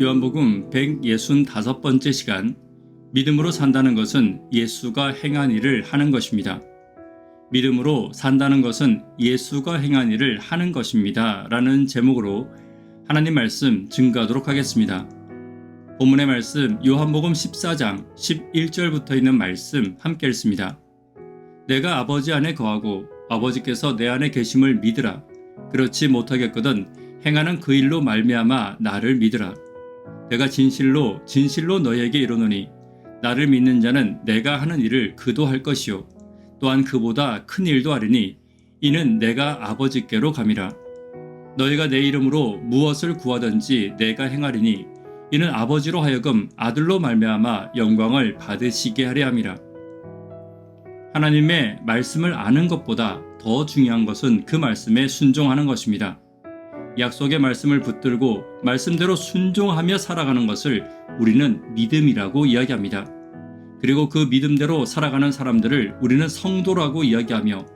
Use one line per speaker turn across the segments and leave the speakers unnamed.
요한복음 165번째 시간, 믿음으로 산다는 것은 예수가 행한 일을 하는 것입니다. 믿음으로 산다는 것은 예수가 행한 일을 하는 것입니다. 라는 제목으로 하나님 말씀 증거하도록 하겠습니다. 본문의 말씀 요한복음 14장 11절부터 있는 말씀 함께 읽습니다. 내가 아버지 안에 거하고 아버지께서 내 안에 계심을 믿으라. 그렇지 못하겠거든 행하는 그 일로 말미암아 나를 믿으라. 내가 진실로 너희에게 이르노니 나를 믿는 자는 내가 하는 일을 그도 할 것이요 또한 그보다 큰 일도 하리니 이는 내가 아버지께로 감이라. 너희가 내 이름으로 무엇을 구하든지 내가 행하리니 이는 아버지로 하여금 아들로 말미암아 영광을 받으시게 하려 함이라. 하나님의 말씀을 아는 것보다 더 중요한 것은 그 말씀에 순종하는 것입니다. 약속의 말씀을 붙들고 말씀대로 순종하며 살아가는 것을 우리는 믿음이라고 이야기합니다. 그리고 그 믿음대로 살아가는 사람들을 우리는 성도라고 이야기하며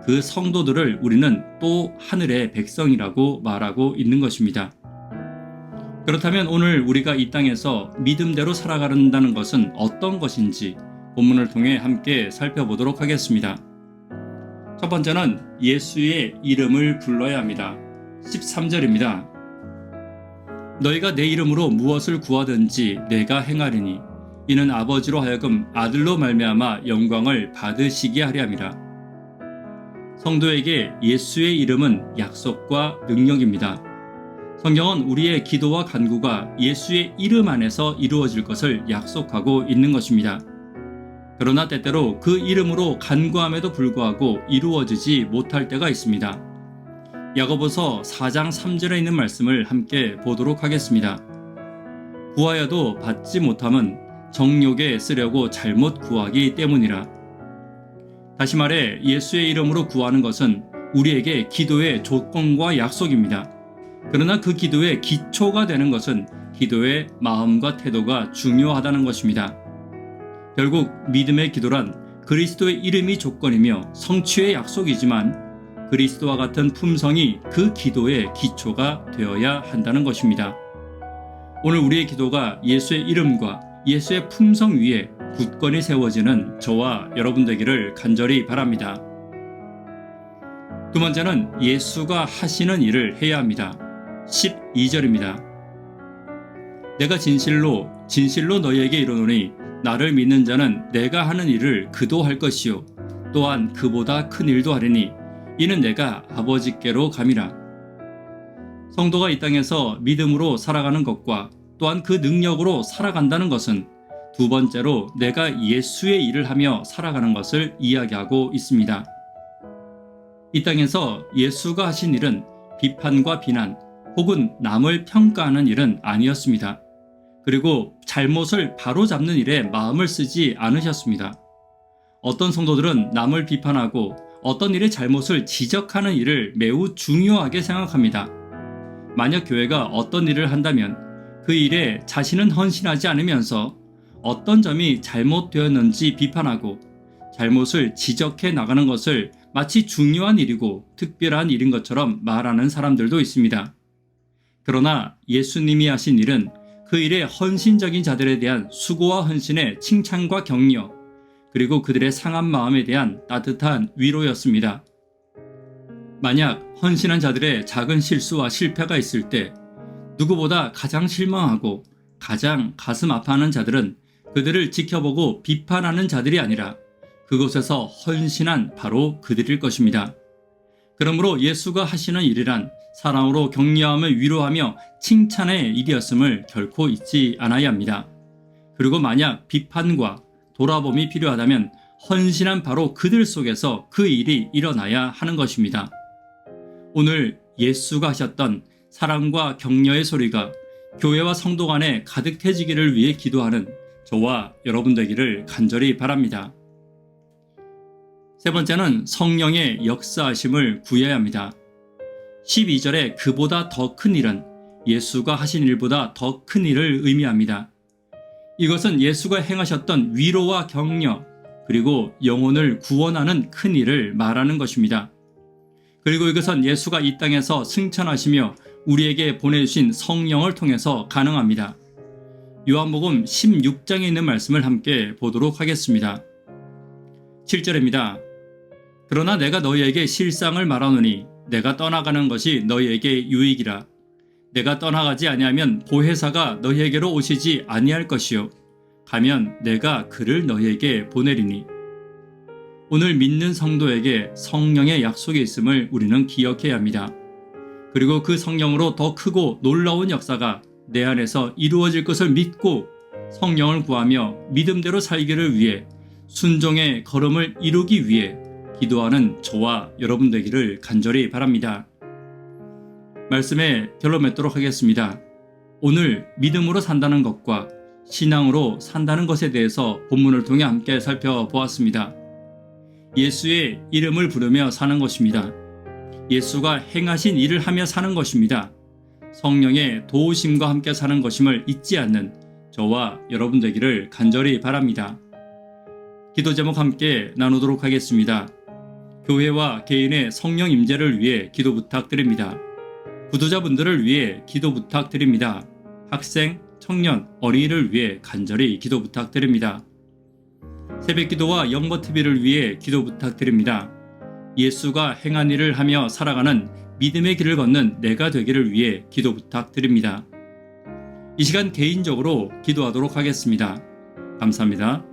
그 성도들을 우리는 또 하늘의 백성이라고 말하고 있는 것입니다. 그렇다면 오늘 우리가 이 땅에서 믿음대로 살아간다는 것은 어떤 것인지 본문을 통해 함께 살펴보도록 하겠습니다. 첫 번째는 예수의 이름을 불러야 합니다. 13절입니다. 너희가 내 이름으로 무엇을 구하든지 내가 행하리니 이는 아버지로 하여금 아들로 말미암아 영광을 받으시게 하려 함이라. 성도에게 예수의 이름은 약속과 능력입니다. 성경은 우리의 기도와 간구가 예수의 이름 안에서 이루어질 것을 약속하고 있는 것입니다. 그러나 때때로 그 이름으로 간구함에도 불구하고 이루어지지 못할 때가 있습니다. 야고보서 4장 3절에 있는 말씀을 함께 보도록 하겠습니다. 구하여도 받지 못함은 정욕에 쓰려고 잘못 구하기 때문이라. 다시 말해 예수의 이름으로 구하는 것은 우리에게 기도의 조건과 약속입니다. 그러나 그 기도의 기초가 되는 것은 기도의 마음과 태도가 중요하다는 것입니다. 결국 믿음의 기도란 그리스도의 이름이 조건이며 성취의 약속이지만 그리스도와 같은 품성이 그 기도의 기초가 되어야 한다는 것입니다. 오늘 우리의 기도가 예수의 이름과 예수의 품성 위에 굳건히 세워지는 저와 여러분 되기를 간절히 바랍니다. 두 번째는 예수가 하시는 일을 해야 합니다. 12절입니다. 내가 진실로 너희에게 이르노니 나를 믿는 자는 내가 하는 일을 그도 할 것이요 또한 그보다 큰 일도 하리니 이는 내가 아버지께로 감이라. 성도가 이 땅에서 믿음으로 살아가는 것과 또한 그 능력으로 살아간다는 것은 두 번째로 내가 예수의 일을 하며 살아가는 것을 이야기하고 있습니다. 이 땅에서 예수가 하신 일은 비판과 비난 혹은 남을 평가하는 일은 아니었습니다. 그리고 잘못을 바로잡는 일에 마음을 쓰지 않으셨습니다. 어떤 성도들은 남을 비판하고 어떤 일의 잘못을 지적하는 일을 매우 중요하게 생각합니다. 만약 교회가 어떤 일을 한다면 그 일에 자신은 헌신하지 않으면서 어떤 점이 잘못되었는지 비판하고 잘못을 지적해 나가는 것을 마치 중요한 일이고 특별한 일인 것처럼 말하는 사람들도 있습니다. 그러나 예수님이 하신 일은 그 일에 헌신적인 자들에 대한 수고와 헌신의 칭찬과 격려 그리고 그들의 상한 마음에 대한 따뜻한 위로였습니다. 만약 헌신한 자들의 작은 실수와 실패가 있을 때 누구보다 가장 실망하고 가장 가슴 아파하는 자들은 그들을 지켜보고 비판하는 자들이 아니라 그곳에서 헌신한 바로 그들일 것입니다. 그러므로 예수가 하시는 일이란 사랑으로 격려하며 위로하며 칭찬의 일이었음을 결코 잊지 않아야 합니다. 그리고 만약 비판과 돌아봄이 필요하다면 헌신한 바로 그들 속에서 그 일이 일어나야 하는 것입니다. 오늘 예수가 하셨던 사랑과 격려의 소리가 교회와 성도 간에 가득해지기를 위해 기도하는 저와 여러분 되기를 간절히 바랍니다. 세 번째는 성령의 역사하심을 구해야 합니다. 12절에 그보다 더 큰 일은 예수가 하신 일보다 더 큰 일을 의미합니다. 이것은 예수가 행하셨던 위로와 격려 그리고 영혼을 구원하는 큰 일을 말하는 것입니다. 그리고 이것은 예수가 이 땅에서 승천하시며 우리에게 보내주신 성령을 통해서 가능합니다. 요한복음 16장에 있는 말씀을 함께 보도록 하겠습니다. 7절입니다. 그러나 내가 너희에게 실상을 말하노니 내가 떠나가는 것이 너희에게 유익이라. 내가 떠나가지 아니하면 보혜사가 너희에게로 오시지 아니할 것이요 가면 내가 그를 너희에게 보내리니. 오늘 믿는 성도에게 성령의 약속이 있음을 우리는 기억해야 합니다. 그리고 그 성령으로 더 크고 놀라운 역사가 내 안에서 이루어질 것을 믿고 성령을 구하며 믿음대로 살기를 위해 순종의 걸음을 이루기 위해 기도하는 저와 여러분 되기를 간절히 바랍니다. 말씀에 결론 맺도록 하겠습니다. 오늘 믿음으로 산다는 것과 신앙으로 산다는 것에 대해서 본문을 통해 함께 살펴보았습니다. 예수의 이름을 부르며 사는 것입니다. 예수가 행하신 일을 하며 사는 것입니다. 성령의 도우심과 함께 사는 것임을 잊지 않는 저와 여러분 되기를 간절히 바랍니다. 기도 제목 함께 나누도록 하겠습니다. 교회와 개인의 성령 임재를 위해 기도 부탁드립니다. 부도자분들을 위해 기도 부탁드립니다. 학생, 청년, 어린이를 위해 간절히 기도 부탁드립니다. 새벽기도와 영버TV를 위해 기도 부탁드립니다. 예수가 행한 일을 하며 살아가는 믿음의 길을 걷는 내가 되기를 위해 기도 부탁드립니다. 이 시간 개인적으로 기도하도록 하겠습니다. 감사합니다.